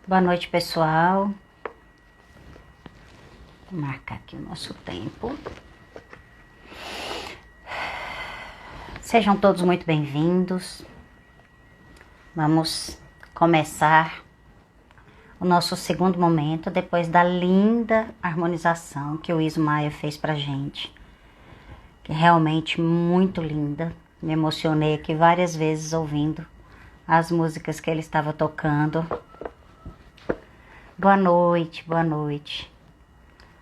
Boa noite, pessoal. Vou marcar aqui o nosso tempo. Sejam todos muito bem-vindos. Vamos começar o nosso segundo momento, depois da linda harmonização que o Iso Maia fez pra gente. Que é realmente muito linda. Me emocionei aqui várias vezes ouvindo as músicas que ele estava tocando. Boa noite, boa noite.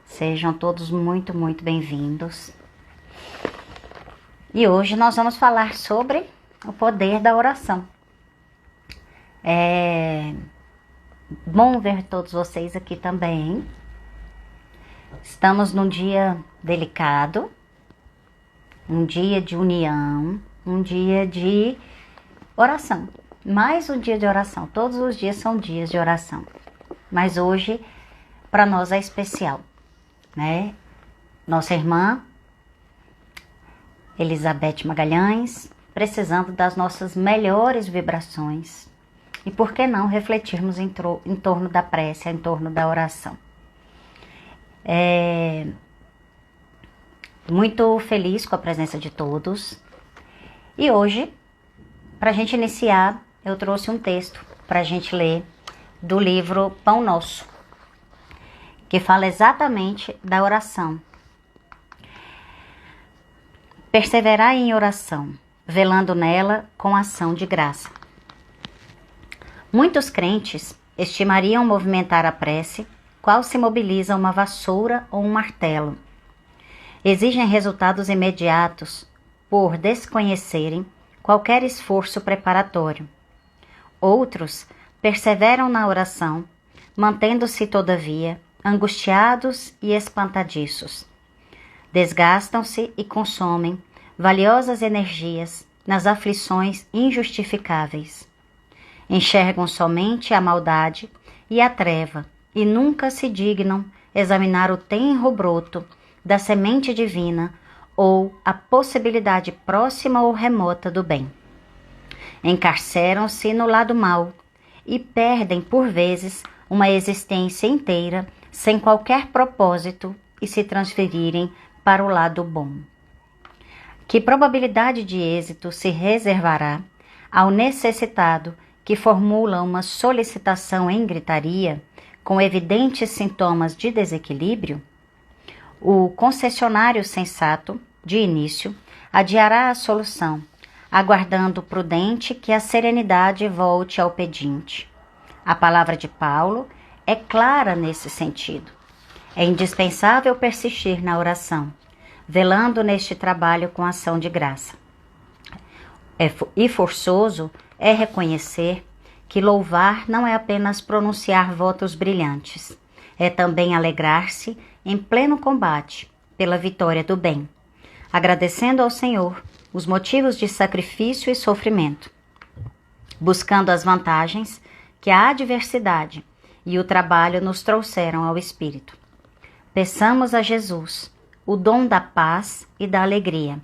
Sejam todos muito bem-vindos. E hoje nós vamos falar sobre o poder da oração. É bom ver todos vocês aqui também. Estamos num dia delicado, um dia de união, um dia de oração. Mais um dia de oração. Todos os dias são dias de oração. Mas hoje, para nós é especial, né? Nossa irmã, Elizabeth Magalhães, precisando das nossas melhores vibrações. E por que não refletirmos em torno da prece, em torno da oração? Muito feliz com a presença de todos. E hoje, para a gente iniciar, eu trouxe um texto para a gente ler do livro Pão Nosso, que fala exatamente da oração. Perseverai em oração, velando nela com ação de graça. Muitos crentes estimariam movimentar a prece, qual se mobiliza uma vassoura ou um martelo. Exigem resultados imediatos por desconhecerem qualquer esforço preparatório. Outros perseveram na oração, mantendo-se, todavia, angustiados e espantadiços. Desgastam-se e consomem valiosas energias nas aflições injustificáveis. Enxergam somente a maldade e a treva e nunca se dignam examinar o tenro broto da semente divina ou a possibilidade próxima ou remota do bem. Encarceram-se no lado mau e perdem, por vezes, uma existência inteira sem qualquer propósito e se transferirem para o lado bom. Que probabilidade de êxito se reservará ao necessitado que formula uma solicitação em gritaria com evidentes sintomas de desequilíbrio? O concessionário sensato, de início, adiará a solução, aguardando prudente que a serenidade volte ao pedinte. A palavra de Paulo é clara nesse sentido. É indispensável persistir na oração, velando neste trabalho com ação de graça. E forçoso é reconhecer que louvar não é apenas pronunciar votos brilhantes, é também alegrar-se em pleno combate pela vitória do bem, agradecendo ao Senhor os motivos de sacrifício e sofrimento, buscando as vantagens que a adversidade e o trabalho nos trouxeram ao espírito. Peçamos a Jesus o dom da paz e da alegria,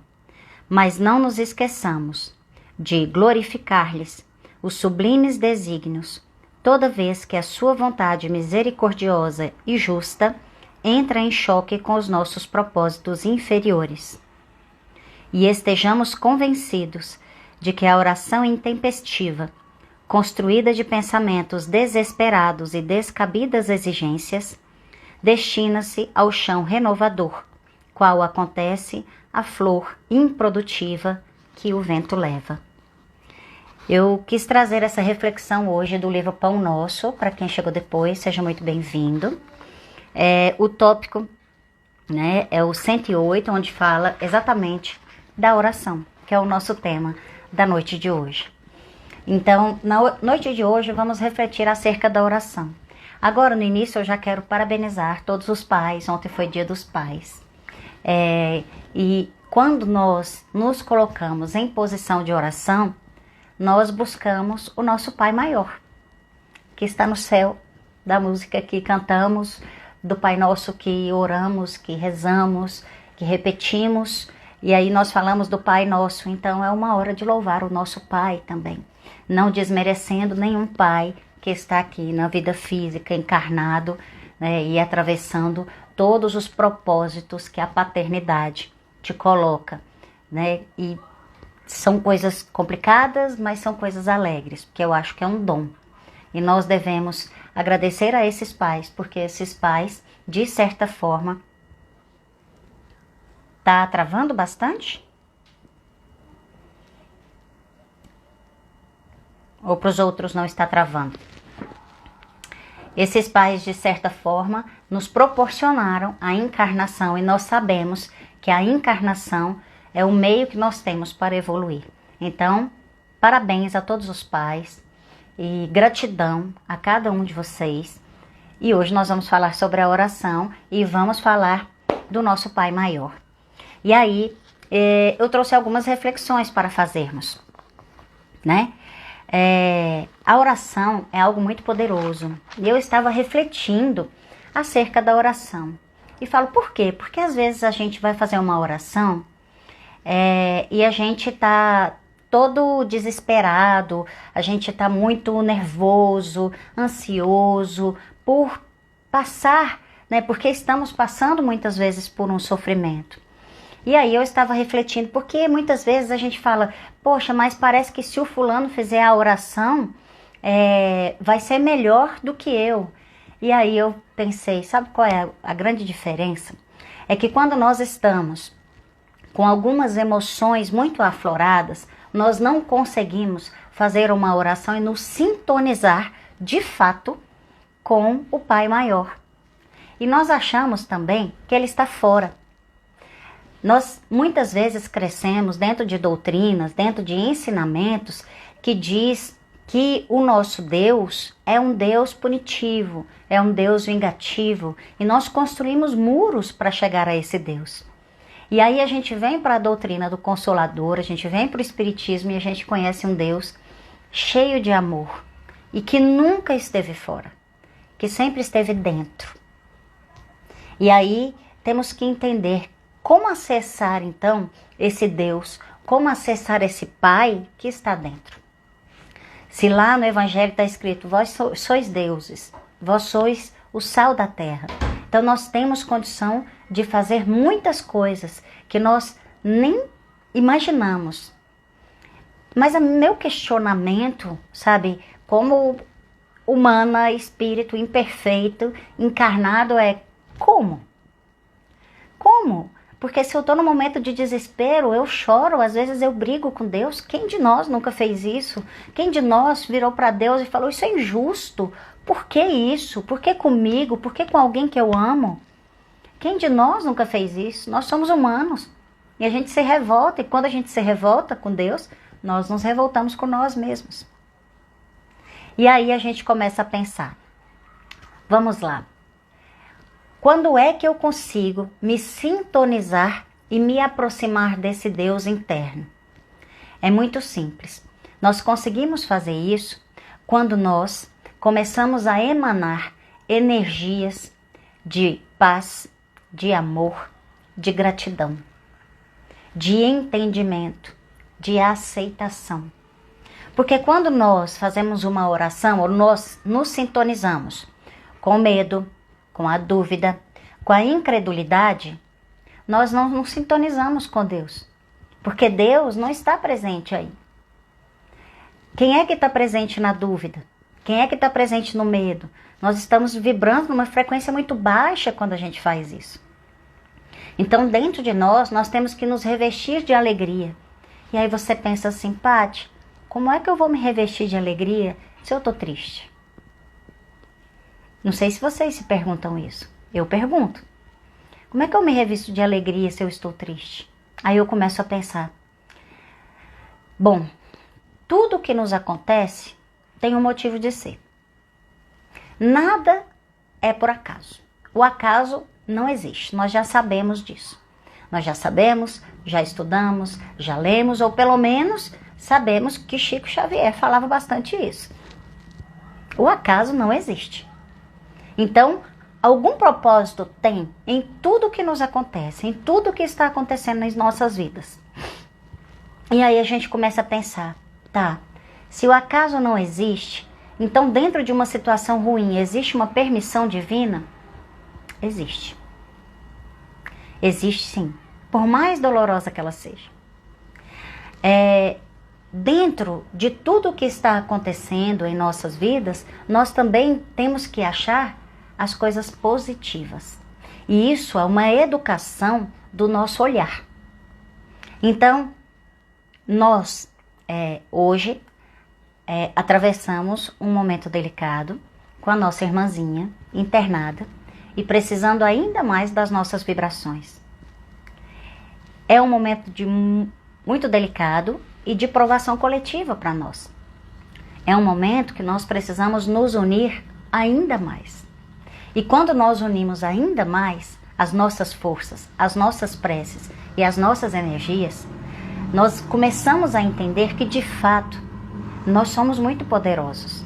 mas não nos esqueçamos de glorificar-lhes os sublimes desígnios, toda vez que a sua vontade misericordiosa e justa entra em choque com os nossos propósitos inferiores. E estejamos convencidos de que a oração intempestiva, construída de pensamentos desesperados e descabidas exigências, destina-se ao chão renovador, qual acontece a flor improdutiva que o vento leva. Eu quis trazer essa reflexão hoje do livro Pão Nosso. Para quem chegou depois, seja muito bem-vindo. O tópico, né, é o 108, onde fala exatamente da oração, que é o nosso tema da noite de hoje. Então, na noite de hoje, vamos refletir acerca da oração. Agora, no início, eu já quero parabenizar todos os pais. Ontem foi Dia dos Pais. E quando nós nos colocamos em posição de oração, nós buscamos o nosso Pai Maior, que está no céu, da música que cantamos, do Pai Nosso que oramos, que rezamos, que repetimos. E aí nós falamos do Pai Nosso, então é uma hora de louvar o nosso Pai também. Não desmerecendo nenhum pai que está aqui na vida física, encarnado, né, e atravessando todos os propósitos que a paternidade te coloca, né? E são coisas complicadas, mas são coisas alegres, porque eu acho que é um dom. E nós devemos agradecer a esses pais, porque esses pais, de certa forma, tá travando bastante? Ou para os outros não está travando? Esses pais, de certa forma, nos proporcionaram a encarnação e nós sabemos que a encarnação é o meio que nós temos para evoluir. Então, parabéns a todos os pais e gratidão a cada um de vocês. E hoje nós vamos falar sobre a oração e vamos falar do nosso Pai Maior. E aí, eu trouxe algumas reflexões para fazermos, né? A oração é algo muito poderoso. E eu estava refletindo acerca da oração. E falo, por quê? Porque às vezes a gente vai fazer uma oração e a gente tá todo desesperado, a gente tá muito nervoso, ansioso por passar, né? Porque estamos passando muitas vezes por um sofrimento. E aí eu estava refletindo, porque muitas vezes a gente fala, poxa, mas parece que se o fulano fizer a oração, vai ser melhor do que eu. E aí eu pensei, sabe qual é a grande diferença? É que quando nós estamos com algumas emoções muito afloradas, nós não conseguimos fazer uma oração e nos sintonizar de fato com o Pai Maior. E nós achamos também que Ele está fora. Nós muitas vezes crescemos dentro de doutrinas, dentro de ensinamentos que diz que o nosso Deus é um Deus punitivo, é um Deus vingativo, e nós construímos muros para chegar a esse Deus. E aí a gente vem para a doutrina do Consolador, a gente vem para o Espiritismo e a gente conhece um Deus cheio de amor e que nunca esteve fora, que sempre esteve dentro. E aí temos que entender como acessar, então, esse Deus, como acessar esse Pai que está dentro. Se lá no Evangelho está escrito, vós sois deuses, vós sois o sal da terra. Então, nós temos condição de fazer muitas coisas que nós nem imaginamos. Mas o meu questionamento, sabe, como humana, espírito imperfeito, encarnado, é como? Como? Porque se eu estou num momento de desespero, eu choro, às vezes eu brigo com Deus. Quem de nós nunca fez isso? Quem de nós virou para Deus e falou, isso é injusto? Por que isso? Por que comigo? Por que com alguém que eu amo? Quem de nós nunca fez isso? Nós somos humanos. E a gente se revolta. E quando a gente se revolta com Deus, nós nos revoltamos com nós mesmos. E aí a gente começa a pensar. Vamos lá. Quando é que eu consigo me sintonizar e me aproximar desse Deus interno? É muito simples. Nós conseguimos fazer isso quando nós começamos a emanar energias de paz, de amor, de gratidão, de entendimento, de aceitação. Porque quando nós fazemos uma oração, ou nós nos sintonizamos com medo, com a dúvida, com a incredulidade, nós não nos sintonizamos com Deus. Porque Deus não está presente aí. Quem é que está presente na dúvida? Quem é que está presente no medo? Nós estamos vibrando numa frequência muito baixa quando a gente faz isso. Então, dentro de nós temos que nos revestir de alegria. E aí você pensa assim, Paty, como é que eu vou me revestir de alegria se eu estou triste? Não sei se vocês se perguntam isso. Eu pergunto. Como é que eu me revisto de alegria se eu estou triste? Aí eu começo a pensar. Bom, tudo que nos acontece tem um motivo de ser. Nada é por acaso. O acaso não existe. Nós já sabemos disso. Nós já sabemos, já estudamos, já lemos, ou pelo menos sabemos que Chico Xavier falava bastante isso. O acaso não existe. Então, algum propósito tem em tudo que nos acontece, em tudo que está acontecendo nas nossas vidas. E aí a gente começa a pensar, tá, se o acaso não existe, Então, dentro de uma situação ruim, existe uma permissão divina? Existe. Existe sim, por mais dolorosa que ela seja. Dentro de tudo o que está acontecendo em nossas vidas, nós também temos que achar as coisas positivas. E isso é uma educação do nosso olhar. Então, nós hoje atravessamos um momento delicado com a nossa irmãzinha internada e precisando ainda mais das nossas vibrações. É um momento muito delicado e de provação coletiva para nós. É um momento que nós precisamos nos unir ainda mais. E quando nós unimos ainda mais as nossas forças, as nossas preces e as nossas energias, nós começamos a entender que, de fato, nós somos muito poderosos.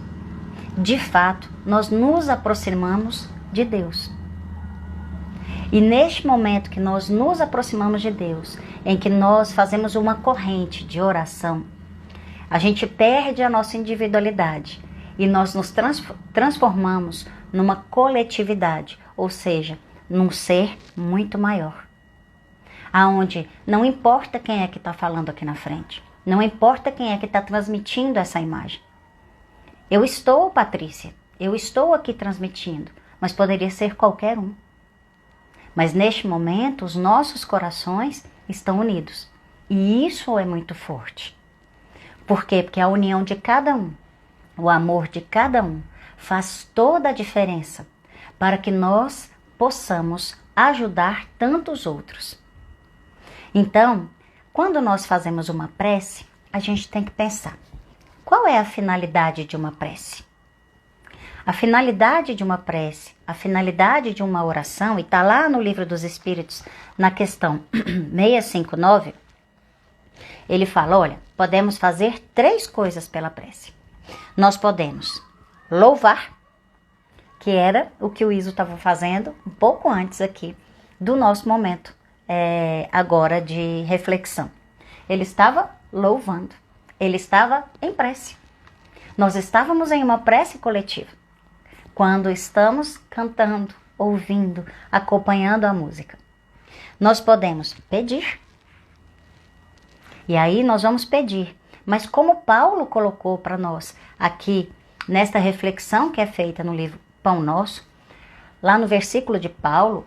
De fato, nós nos aproximamos de Deus. E neste momento que nós nos aproximamos de Deus, em que nós fazemos uma corrente de oração, a gente perde a nossa individualidade e nós nos transformamos numa coletividade, ou seja, num ser muito maior. Aonde não importa quem é que está falando aqui na frente, não importa quem é que está transmitindo essa imagem. Eu estou, Patrícia, eu estou aqui transmitindo, mas poderia ser qualquer um. Mas neste momento, os nossos corações estão unidos. E isso é muito forte. Por quê? Porque a união de cada um, o amor de cada um, faz toda a diferença para que nós possamos ajudar tantos outros. Então, quando nós fazemos uma prece, a gente tem que pensar: qual é a finalidade de uma prece? A finalidade de uma prece, a finalidade de uma oração, e está lá no Livro dos Espíritos, na questão 659, ele fala, olha, podemos fazer 3 coisas pela prece. Nós podemos louvar, que era o que o Iso estava fazendo um pouco antes aqui do nosso momento agora de reflexão. Ele estava louvando, ele estava em prece. Nós estávamos em uma prece coletiva. Quando estamos cantando, ouvindo, acompanhando a música. Nós podemos pedir. E aí nós vamos pedir. Mas como Paulo colocou para nós aqui, nesta reflexão que é feita no livro Pão Nosso, lá no versículo de Paulo,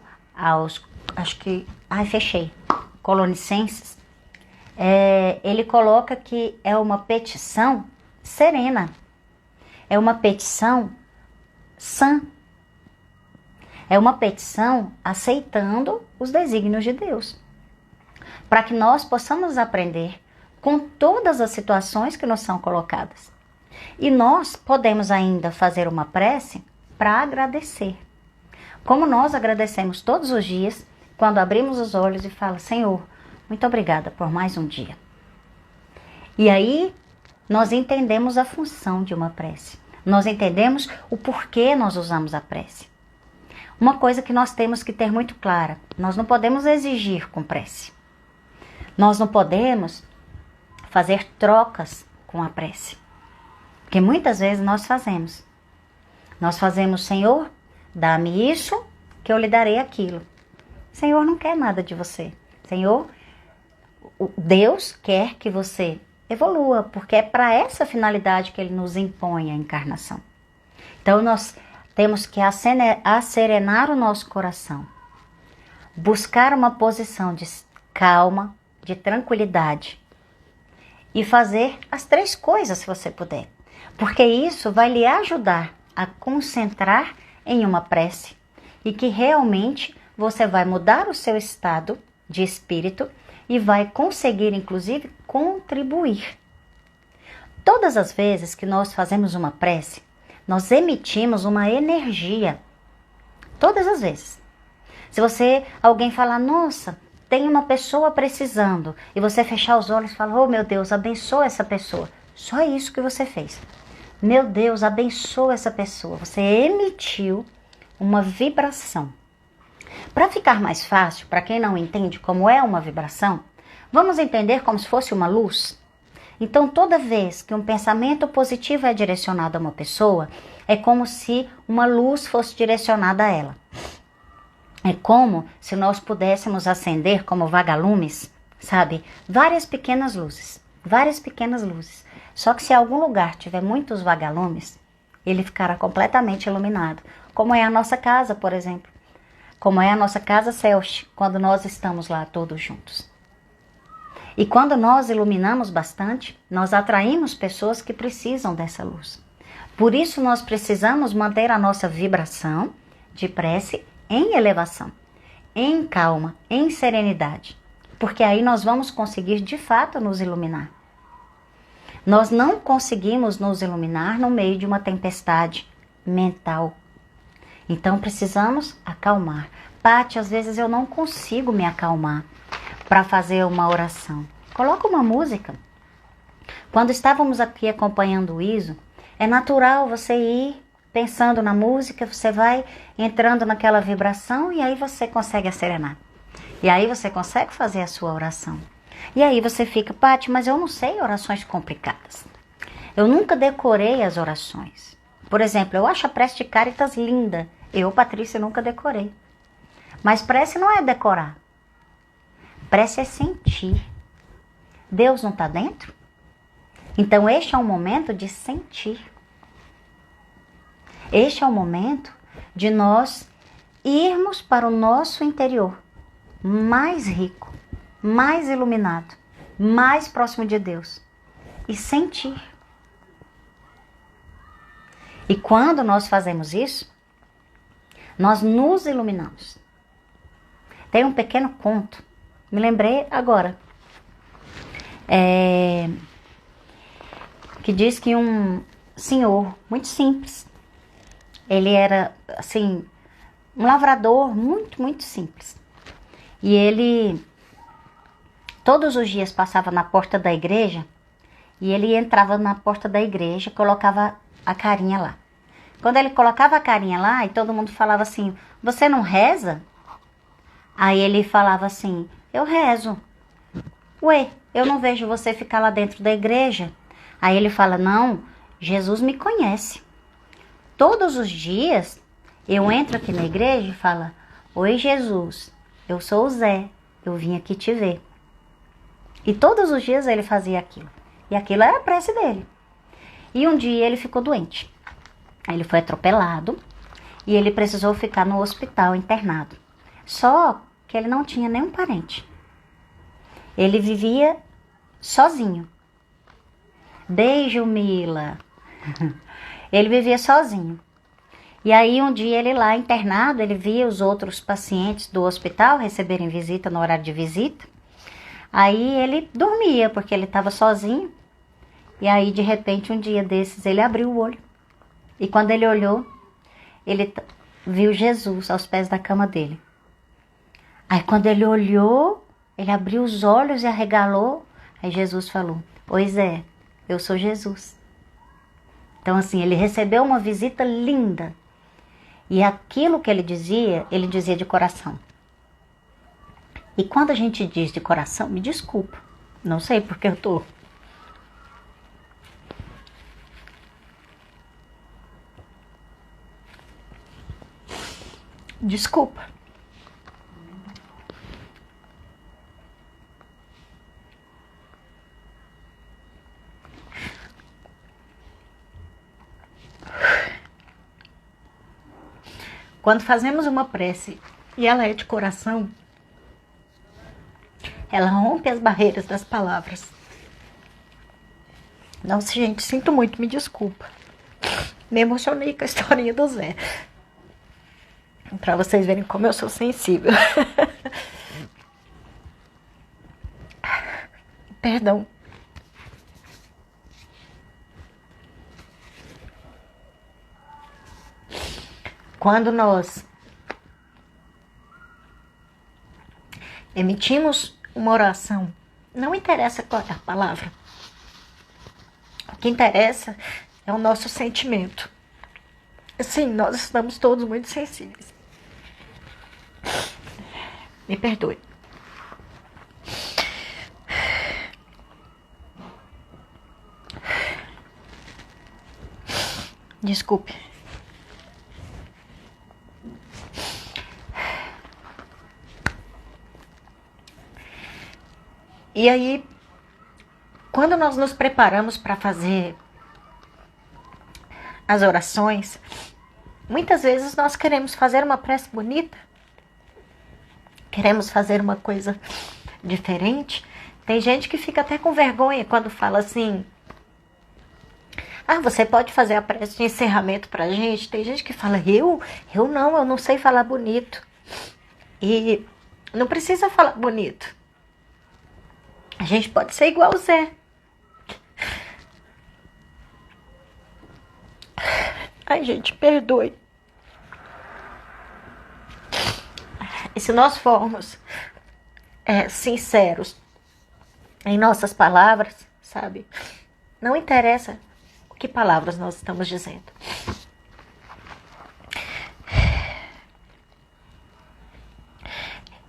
Colonicenses, ele coloca que é uma petição serena. É uma petição sã. É uma petição aceitando os desígnios de Deus. Para que nós possamos aprender com todas as situações que nos são colocadas. E nós podemos ainda fazer uma prece para agradecer. Como nós agradecemos todos os dias, quando abrimos os olhos e falamos, Senhor, muito obrigada por mais um dia. E aí, nós entendemos a função de uma prece. Nós entendemos o porquê nós usamos a prece. Uma coisa que nós temos que ter muito clara, nós não podemos exigir com prece. Nós não podemos fazer trocas com a prece. Porque muitas vezes nós fazemos. Nós fazemos, Senhor, dá-me isso que eu lhe darei aquilo. Senhor não quer nada de você. Senhor, Deus quer que você evolua, porque é para essa finalidade que ele nos impõe a encarnação. Então nós temos que acerenar o nosso coração, buscar uma posição de calma, de tranquilidade e fazer as 3 coisas se você puder, porque isso vai lhe ajudar a concentrar em uma prece e que realmente você vai mudar o seu estado de espírito e vai conseguir, inclusive, contribuir. Todas as vezes que nós fazemos uma prece, nós emitimos uma energia. Todas as vezes. Se alguém falar, nossa, tem uma pessoa precisando, e você fechar os olhos e falar, oh meu Deus, abençoa essa pessoa. Só isso que você fez. Meu Deus, abençoa essa pessoa. Você emitiu uma vibração. Para ficar mais fácil, para quem não entende como é uma vibração, vamos entender como se fosse uma luz. Então, toda vez que um pensamento positivo é direcionado a uma pessoa, é como se uma luz fosse direcionada a ela. É como se nós pudéssemos acender como vagalumes, sabe? Várias pequenas luzes. Só que se algum lugar tiver muitos vagalumes, ele ficará completamente iluminado. Como é a nossa casa, por exemplo. Como é a nossa casa Celeste, quando nós estamos lá todos juntos. E quando nós iluminamos bastante, nós atraímos pessoas que precisam dessa luz. Por isso nós precisamos manter a nossa vibração de prece em elevação, em calma, em serenidade. Porque aí nós vamos conseguir de fato nos iluminar. Nós não conseguimos nos iluminar no meio de uma tempestade mental. Então precisamos acalmar. Pati, às vezes eu não consigo me acalmar para fazer uma oração. Coloca uma música. Quando estávamos aqui acompanhando o ISO, é natural você ir pensando na música, você vai entrando naquela vibração e aí você consegue acerenar. E aí você consegue fazer a sua oração. E aí você fica, Pati, mas eu não sei orações complicadas. Eu nunca decorei as orações. Por exemplo, eu acho a prece de Caritas linda. Eu, Patrícia, nunca decorei. Mas prece não é decorar. Prece é sentir. Deus não está dentro? Então este é um momento de sentir. Este é o momento de nós irmos para o nosso interior mais rico, mais iluminado, mais próximo de Deus e sentir. E quando nós fazemos isso, nós nos iluminamos. Tem um pequeno conto, me lembrei agora, que diz que um senhor muito simples, ele era assim, um lavrador muito, muito simples. E ele todos os dias passava na porta da igreja e ele entrava na porta da igreja e colocava a carinha lá. Quando ele colocava a carinha lá e todo mundo falava assim, você não reza? Aí ele falava assim, eu rezo. Ué, eu não vejo você ficar lá dentro da igreja. Aí ele fala, não, Jesus me conhece. Todos os dias eu entro aqui na igreja e falo, oi Jesus, eu sou o Zé, eu vim aqui te ver. E todos os dias ele fazia aquilo. E aquilo era a prece dele. E um dia ele ficou doente. Ele foi atropelado e ele precisou ficar no hospital internado. Só que ele não tinha nenhum parente. Ele vivia sozinho. Beijo, Mila. Ele vivia sozinho. E aí um dia ele lá internado, ele via os outros pacientes do hospital receberem visita no horário de visita. Aí ele dormia porque ele estava sozinho. E aí de repente um dia desses ele abriu o olho. E quando ele olhou, ele viu Jesus aos pés da cama dele. Aí quando ele olhou, ele abriu os olhos e arregalou. Aí Jesus falou, oi Zé, eu sou Jesus. Então assim, ele recebeu uma visita linda. E aquilo que ele dizia de coração. E quando a gente diz de coração, me desculpa, não sei porque eu tô. Desculpa. Quando fazemos uma prece e ela é de coração, ela rompe as barreiras das palavras. Nossa, gente, sinto muito, me desculpa. Me emocionei com a historinha do Zé. Pra vocês verem como eu sou sensível. Perdão. Quando nós emitimos uma oração, não interessa qual é a palavra. O que interessa é o nosso sentimento. Sim, nós estamos todos muito sensíveis. Me perdoe. Desculpe. E aí, quando nós nos preparamos para fazer as orações, muitas vezes nós queremos fazer uma prece bonita, queremos fazer uma coisa diferente. Tem gente que fica até com vergonha quando fala assim: ah, você pode fazer a prece de encerramento pra gente? Tem gente que fala: eu não sei falar bonito. E não precisa falar bonito. A gente pode ser igual o Zé. Ai, gente, perdoe. E se nós formos sinceros em nossas palavras, sabe? Não interessa o que palavras nós estamos dizendo.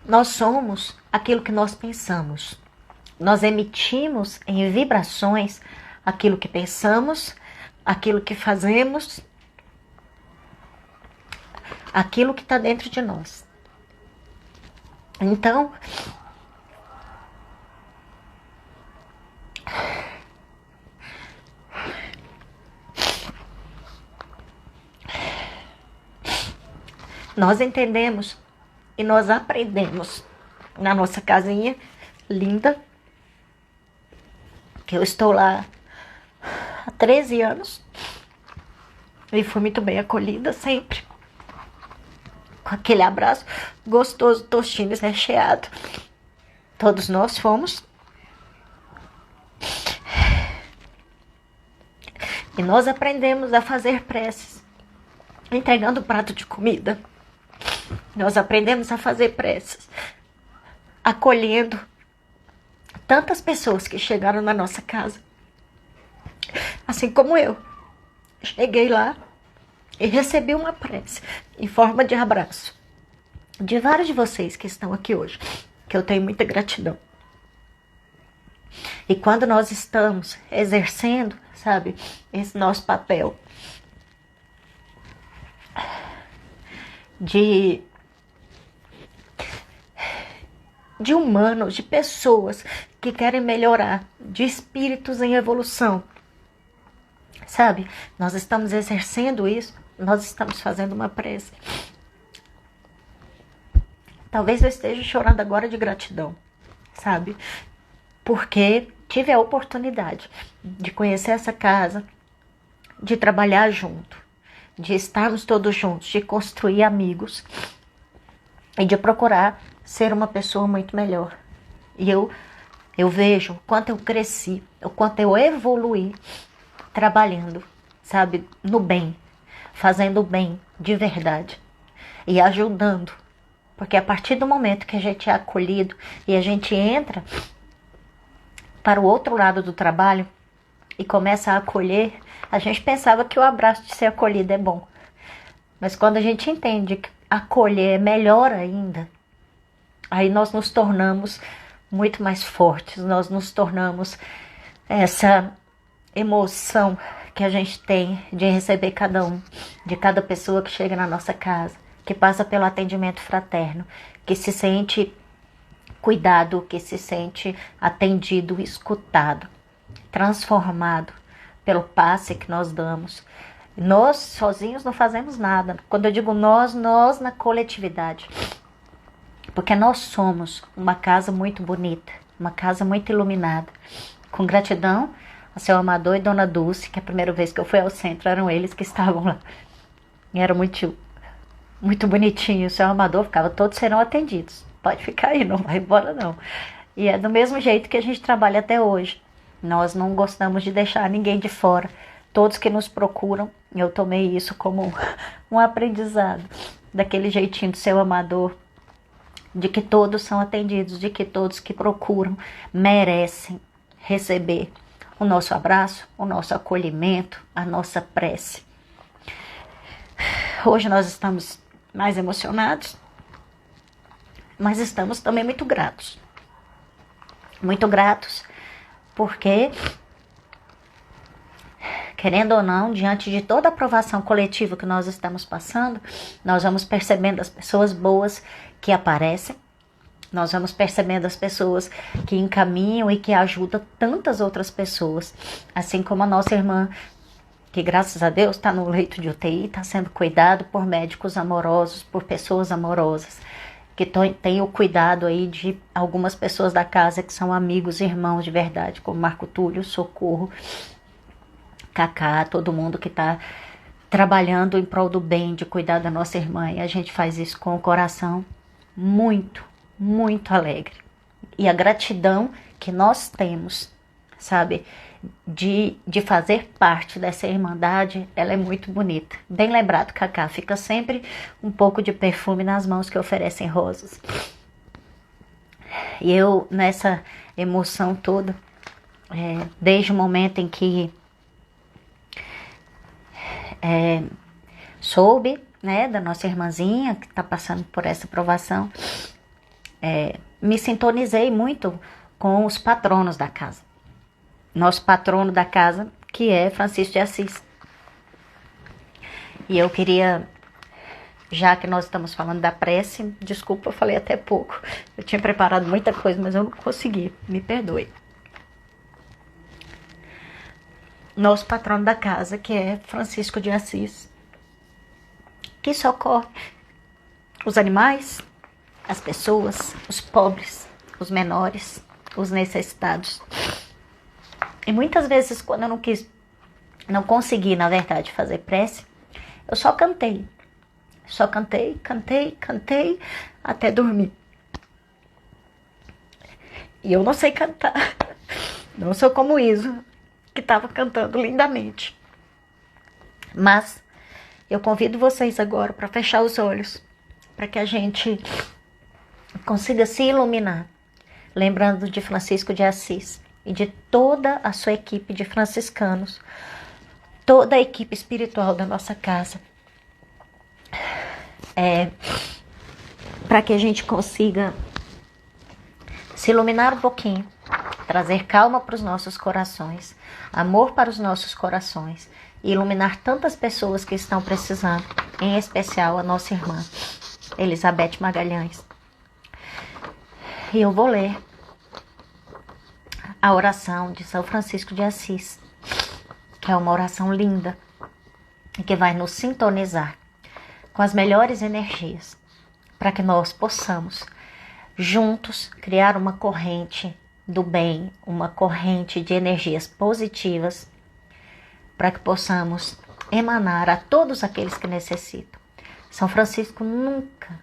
Nós somos aquilo que nós pensamos. Nós emitimos em vibrações aquilo que pensamos, aquilo que fazemos, aquilo que está dentro de nós. Então, nós entendemos e nós aprendemos na nossa casinha linda, que eu estou lá há 13 anos e fui muito bem acolhida sempre, com aquele abraço gostoso, tostines recheado. Todos nós fomos. E nós aprendemos a fazer preces, entregando um prato de comida. Nós aprendemos a fazer preces, acolhendo tantas pessoas que chegaram na nossa casa. Assim como eu. Cheguei lá e recebi uma prece em forma de abraço de vários de vocês que estão aqui hoje, que eu tenho muita gratidão. E quando nós estamos exercendo, sabe, esse nosso papel de humanos, de pessoas que querem melhorar, de espíritos em evolução, sabe? Nós estamos exercendo isso, nós estamos fazendo uma prece. Talvez eu esteja chorando agora de gratidão, sabe? Porque tive a oportunidade de conhecer essa casa, de trabalhar junto, de estarmos todos juntos, de construir amigos e de procurar ser uma pessoa muito melhor. E eu vejo o quanto eu cresci, o quanto eu evoluí trabalhando, sabe, no bem, fazendo o bem de verdade e ajudando. Porque a partir do momento que a gente é acolhido e a gente entra para o outro lado do trabalho e começa a acolher, a gente pensava que o abraço de ser acolhido é bom. Mas quando a gente entende que acolher é melhor ainda, aí nós nos tornamos muito mais fortes, nós nos tornamos essa emoção que a gente tem de receber cada um, de cada pessoa que chega na nossa casa, que passa pelo atendimento fraterno, que se sente cuidado, que se sente atendido, escutado, transformado pelo passe que nós damos. Nós sozinhos não fazemos nada. Quando eu digo nós na coletividade. Porque nós somos uma casa muito bonita, uma casa muito iluminada. Com gratidão a seu Amador e Dona Dulce, que a primeira vez que eu fui ao centro eram eles que estavam lá. E era muito bonitinho. O seu Amador ficava, todos serão atendidos. Pode ficar aí, não vai embora não. E é do mesmo jeito que a gente trabalha até hoje. Nós não gostamos de deixar ninguém de fora. Todos que nos procuram, eu tomei isso como um aprendizado. Daquele jeitinho do seu Amador, de que todos são atendidos, de que todos que procuram merecem receber o nosso abraço, o nosso acolhimento, a nossa prece. Hoje nós estamos mais emocionados, mas estamos também muito gratos. Muito gratos, porque querendo ou não, diante de toda a aprovação coletiva que nós estamos passando, nós vamos percebendo as pessoas boas que aparecem, nós vamos percebendo as pessoas que encaminham e que ajudam tantas outras pessoas, assim como a nossa irmã, que graças a Deus está no leito de UTI, está sendo cuidado por médicos amorosos, por pessoas amorosas, que tem o cuidado aí de algumas pessoas da casa que são amigos, irmãos de verdade, como Marco Túlio, Socorro, Cacá, todo mundo que está trabalhando em prol do bem, de cuidar da nossa irmã. E a gente faz isso com o coração muito, muito alegre. E a gratidão que nós temos, sabe, de fazer parte dessa irmandade, ela é muito bonita. Bem lembrado, Cacá, fica sempre um pouco de perfume nas mãos que oferecem rosas. E eu, nessa emoção toda, desde o momento em que soube, né, da nossa irmãzinha que está passando por essa provação, me sintonizei muito com os patronos da casa. Nosso patrono da casa, que é Francisco de Assis. E eu queria, já que nós estamos falando da prece, desculpa, eu falei até pouco. Eu tinha preparado muita coisa, mas eu não consegui, me perdoe. Nosso patrono da casa, que é Francisco de Assis, que socorre os animais, as pessoas, os pobres, os menores, os necessitados. E muitas vezes, quando eu não consegui, na verdade, fazer prece, eu só cantei. Só cantei, até dormir. E eu não sei cantar. Não sou como Iso, que estava cantando lindamente. Mas eu convido vocês agora para fechar os olhos, para que a gente consiga se iluminar, lembrando de Francisco de Assis e de toda a sua equipe de franciscanos, toda a equipe espiritual da nossa casa, para que a gente consiga se iluminar um pouquinho, trazer calma para os nossos corações, amor para os nossos corações e iluminar tantas pessoas que estão precisando, em especial a nossa irmã Elizabeth Magalhães. E eu vou ler a oração de São Francisco de Assis, que é uma oração linda e que vai nos sintonizar com as melhores energias, para que nós possamos juntos criar uma corrente do bem, uma corrente de energias positivas, para que possamos emanar a todos aqueles que necessitam. São Francisco nunca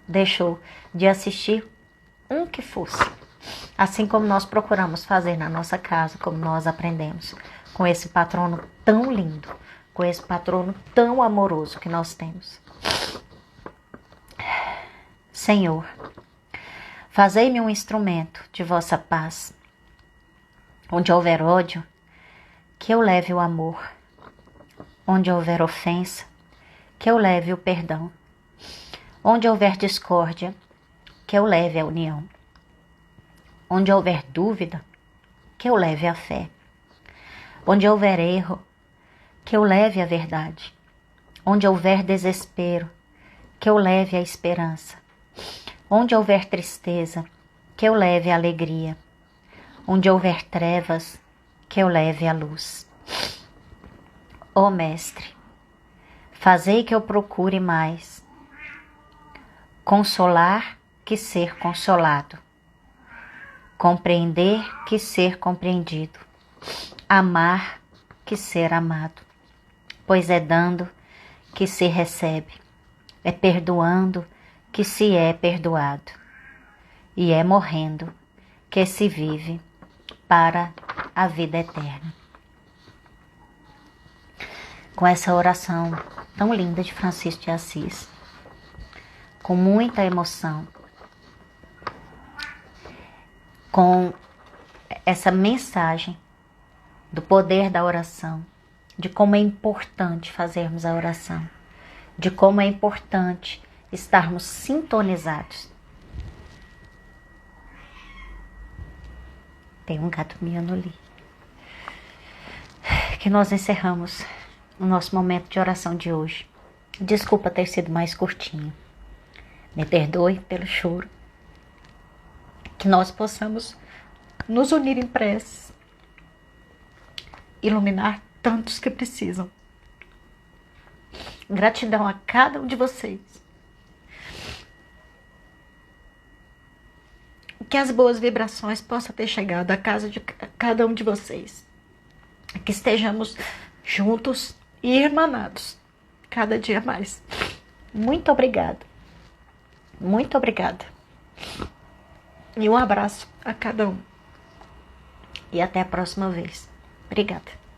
deixou de assistir um que fosse, assim como nós procuramos fazer na nossa casa, como nós aprendemos com esse patrono tão lindo, com esse patrono tão amoroso que nós temos. Senhor, fazei-me um instrumento de vossa paz. Onde houver ódio, que eu leve o amor. Onde houver ofensa, que eu leve o perdão. Onde houver discórdia, que eu leve a união. Onde houver dúvida, que eu leve a fé. Onde houver erro, que eu leve a verdade. Onde houver desespero, que eu leve a esperança. Onde houver tristeza, que eu leve a alegria. Onde houver trevas, que eu leve a luz. Ó Mestre, fazei que eu procure mais consolar que ser consolado, compreender que ser compreendido, amar que ser amado, pois é dando que se recebe, é perdoando que se é perdoado, e é morrendo que se vive para a vida eterna. Com essa oração tão linda de Francisco de Assis, com muita emoção, com essa mensagem do poder da oração, de como é importante fazermos a oração, de como é importante estarmos sintonizados. Tem um gato miando ali. que nós encerramos o nosso momento de oração de hoje. Desculpa ter sido mais curtinho. Me perdoe pelo choro. Que nós possamos nos unir em prece, iluminar tantos que precisam. Gratidão a cada um de vocês. Que as boas vibrações possam ter chegado à casa de cada um de vocês. Que estejamos juntos e irmanados cada dia mais. Muito obrigada. Muito obrigada. E um abraço a cada um. E até a próxima vez. Obrigada.